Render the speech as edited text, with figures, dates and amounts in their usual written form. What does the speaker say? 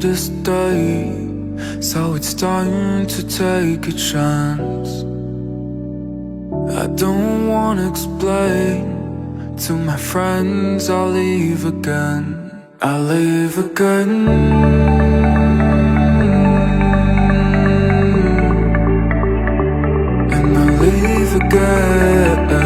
to stay, so it's time to take a chance. I don't wanna explain to my friends, I'll leave again, I'll leave again. And I'll leave again.